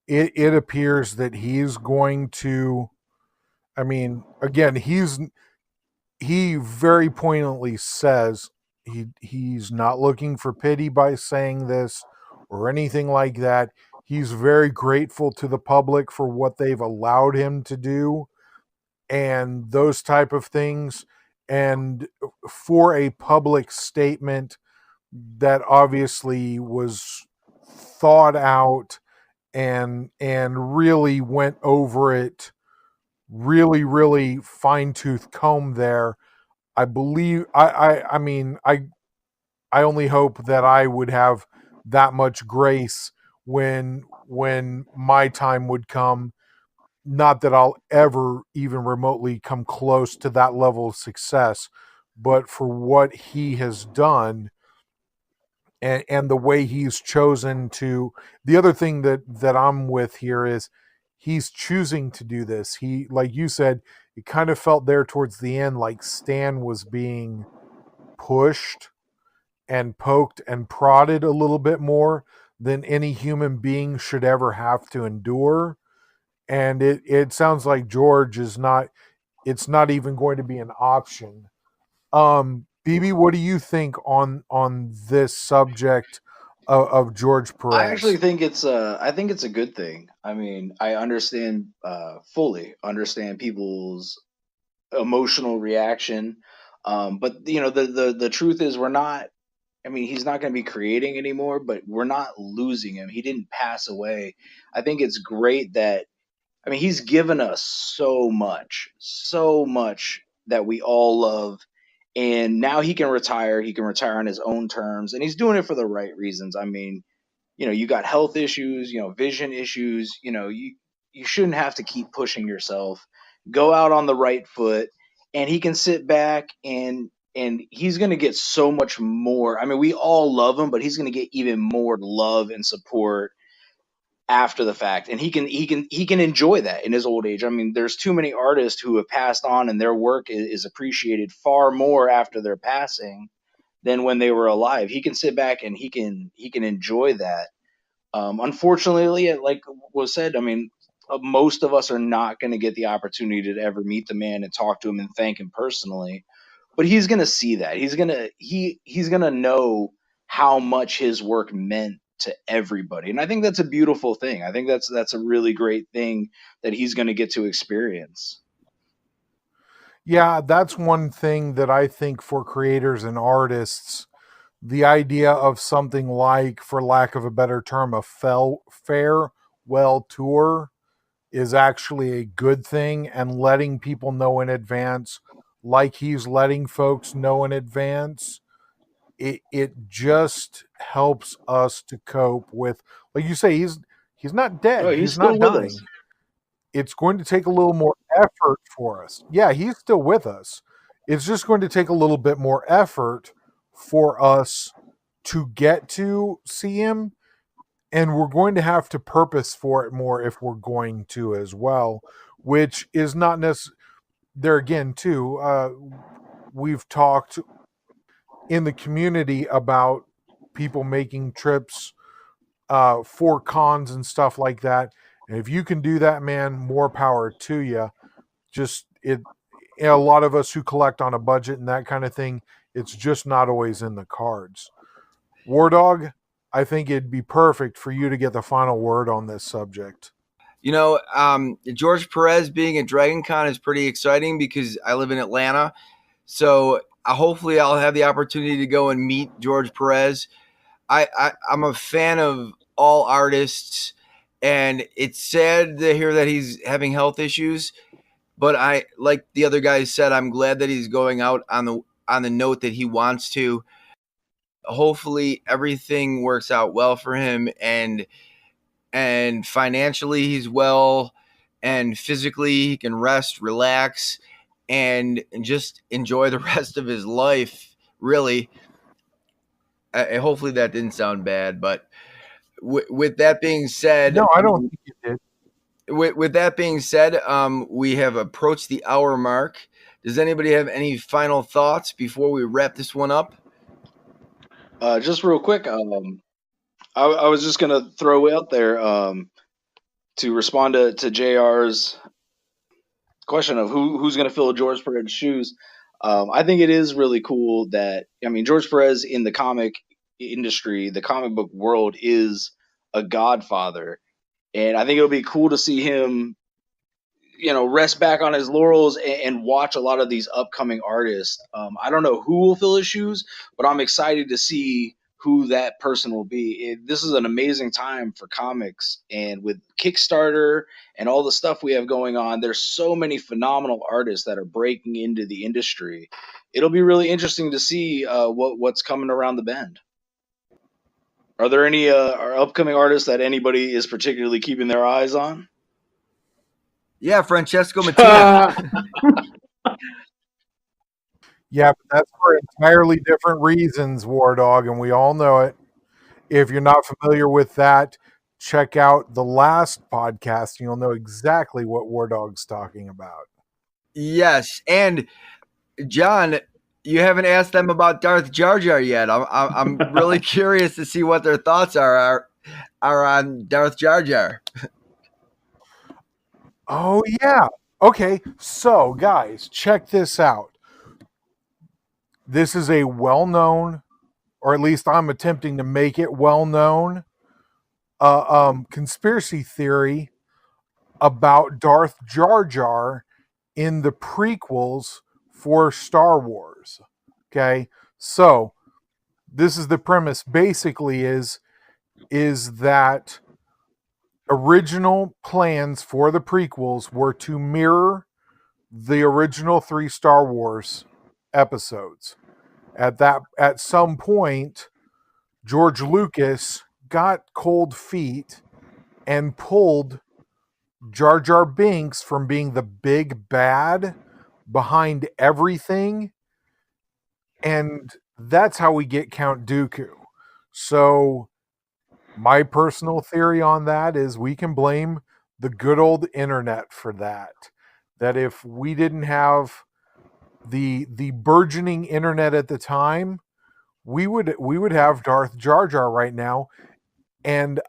it appears that he's going to, I mean, again, he very poignantly says he's not looking for pity by saying this or anything like that. He's very grateful to the public for what they've allowed him to do and those type of things. And for a public statement that obviously was thought out and really went over it, really fine tooth comb there. I believe I mean I only hope that I would have that much grace when my time would come. Not that I'll ever even remotely come close to that level of success, but for what he has done and the way he's chosen to. The other thing that I'm with here is he's choosing to do this. He, like you said, it kind of felt there towards the end like Stan was being pushed and poked and prodded a little bit more than any human being should ever have to endure. And it sounds like George is not, it's not even going to be an option. BB, what do you think on this subject of George Perez? I actually think it's a good thing. I mean, I understand fully understand people's emotional reaction. But the truth is, we're not. I mean, he's not going to be creating anymore, but we're not losing him. He didn't pass away. I think it's great that, I mean, he's given us so much that we all love. And now he can retire. He can retire on his own terms, and he's doing it for the right reasons. I mean, you got health issues, vision issues. You shouldn't have to keep pushing yourself. Go out on the right foot, and he can sit back and he's going to get so much more. I mean, we all love him, but he's going to get even more love and support after the fact, and he can enjoy that in his old age. I mean, there's too many artists who have passed on, and their work is appreciated far more after their passing than when they were alive. He can sit back and he can enjoy that. Unfortunately, like was said, I mean, most of us are not going to get the opportunity to ever meet the man and talk to him and thank him personally. But he's going to see that. He's going to know how much his work meant to everybody. And I think that's a beautiful thing. I think that's a really great thing that he's going to get to experience. Yeah, that's one thing that I think for creators and artists, the idea of something like, for lack of a better term, a farewell tour is actually a good thing, and letting people know in advance, like he's letting folks know in advance, it just helps us to cope with, like you say, he's not dead. No, he's he's still not with dying. us. It's going to take a little more effort for us. Yeah, he's still with us. It's just going to take a little bit more effort for us to get to see him, and we're going to have to purpose for it more if we're going to as well, which is not necessarily there again too. We've talked in the community about people making trips for cons and stuff like that. And if you can do that, man, more power to you. Just a lot of us who collect on a budget and that kind of thing, it's just not always in the cards. Wardawg, I think it'd be perfect for you to get the final word on this subject. George Perez being at Dragon Con is pretty exciting because I live in Atlanta. So hopefully I'll have the opportunity to go and meet George Perez. I'm a fan of all artists, and it's sad to hear that he's having health issues. But I, like the other guys said, I'm glad that he's going out on the note that he wants to. Hopefully everything works out well for him, and financially he's well, and physically he can rest, relax, and just enjoy the rest of his life, really. Hopefully that didn't sound bad, but with that being said, no, I don't think it did. With that being said, we have approached the hour mark. Does anybody have any final thoughts before we wrap this one up? Just real quick, I was just gonna throw out there to respond to JR's question of who's gonna fill George Perez's shoes. I think it is really cool that, I mean, George Perez in the comic industry, the comic book world, is a godfather, and I think it'll be cool to see him, rest back on his laurels and watch a lot of these upcoming artists. I don't know who will fill his shoes, but I'm excited to see who that person will be. This is an amazing time for comics, and with Kickstarter and all the stuff we have going on, there's so many phenomenal artists that are breaking into the industry. It'll be really interesting to see what's coming around the bend. Are there any upcoming artists that anybody is particularly keeping their eyes on? Yeah, Francesco Mattina. Yeah, but that's for entirely different reasons, Wardawg, and we all know it. If you're not familiar with that, check out the last podcast. You'll know exactly what Wardawg's talking about. Yes, and John, you haven't asked them about Darth Jar Jar yet. I'm really curious to see what their thoughts are on Darth Jar Jar. Oh, yeah. Okay, so guys, check this out. This is a well-known, or at least I'm attempting to make it well-known, conspiracy theory about Darth Jar Jar in the prequels for Star Wars. Okay, so this is the premise. Basically, is that original plans for the prequels were to mirror the original 3 Star Wars episodes. At some point, George Lucas got cold feet and pulled Jar Jar Binks from being the big bad behind everything, and that's how we get Count Dooku. So my personal theory on that is we can blame the good old internet for that. That if we didn't have the burgeoning internet at the time, we would have Darth Jar Jar right now. And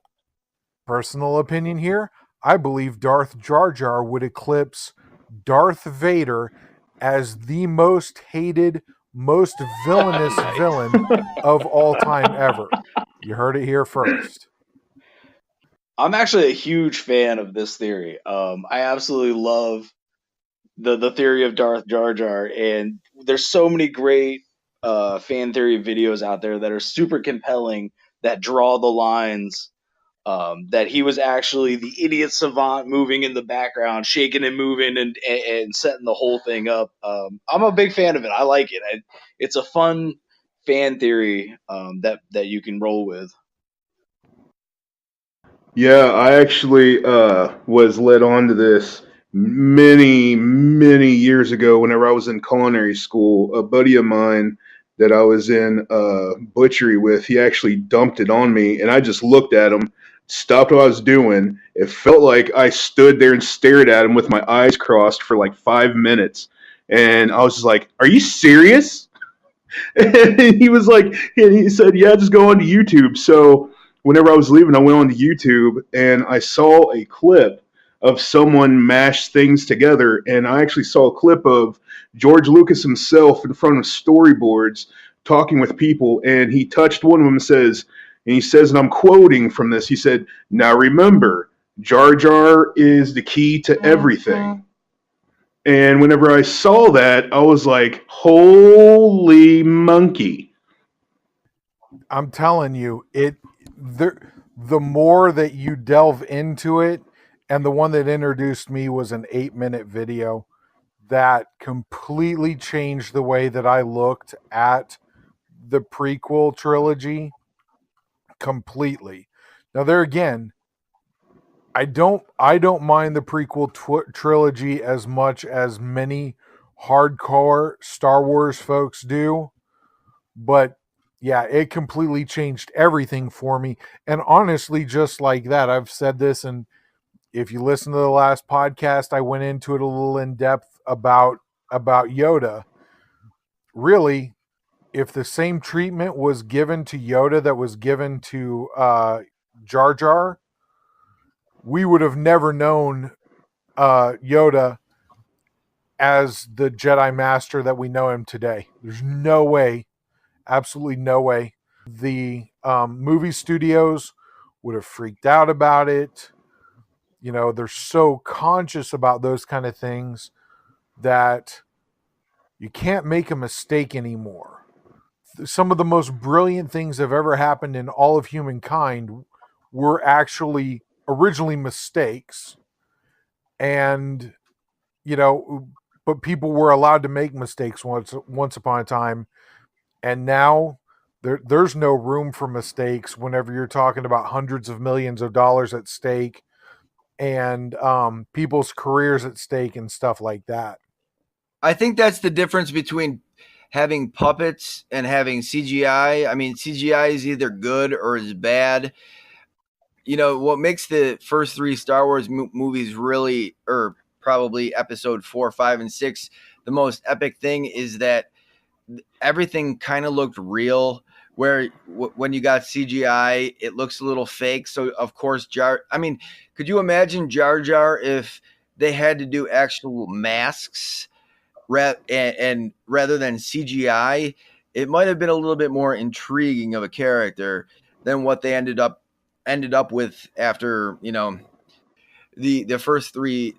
personal opinion here, I believe Darth Jar Jar would eclipse Darth Vader as the most hated, most villainous villain of all time ever. You heard it here first. I'm actually a huge fan of this theory. I absolutely love the theory of Darth Jar Jar, and there's so many great fan theory videos out there that are super compelling that draw the lines. That he was actually the idiot savant moving in the background, shaking and moving and setting the whole thing up. I'm a big fan of it. I like it. It's a fun fan theory that you can roll with. Yeah, I actually was led on to this many years ago whenever I was in culinary school. A buddy of mine that I was in butchery with, he actually dumped it on me, and I just looked at him, stopped what I was doing. It felt like I stood there and stared at him with my eyes crossed for like 5 minutes. And I was just like, "Are you serious?" And he was like, and he said, "Yeah, just go onto YouTube." So whenever I was leaving, I went onto YouTube and I saw a clip of someone mash things together. And I actually saw a clip of George Lucas himself in front of storyboards talking with people. And he touched one of them and he says, and I'm quoting from this, he said, "Now remember, Jar Jar is the key to everything." And whenever I saw that, I was like, holy monkey. I'm telling you, the more that you delve into it, and the one that introduced me was an 8-minute video that completely changed the way that I looked at the prequel trilogy completely. Now there again, I don't mind the prequel trilogy as much as many hardcore Star Wars folks do, but yeah, it completely changed everything for me. And honestly, just like that, I've said this, and if you listen to the last podcast, I went into it a little in depth about Yoda. Really, if the same treatment was given to Yoda that was given to Jar Jar, we would have never known Yoda as the Jedi Master that we know him today. There's no way, absolutely no way. The movie studios would have freaked out about it. You know, they're so conscious about those kind of things that you can't make a mistake anymore. Some of the most brilliant things that have ever happened in all of humankind were actually originally mistakes. And, you know, but people were allowed to make mistakes once upon a time. And now there's no room for mistakes whenever you're talking about hundreds of millions of dollars at stake and people's careers at stake and stuff like that. I think that's the difference between having puppets and having CGI. I mean, CGI is either good or is bad. You know, what makes the first 3 Star Wars movies really, or probably episode 4, 5, and 6, the most epic thing is that everything kind of looked real. Where when you got CGI, it looks a little fake. So of course, could you imagine Jar Jar if they had to do actual masks and rather than CGI? It might have been a little bit more intriguing of a character than what they ended up with after, you know, the first three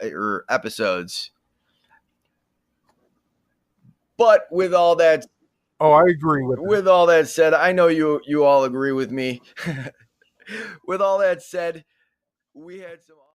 or episodes. But with all that, I agree with that. with all that said, I know you all agree with me. With all that said, we had some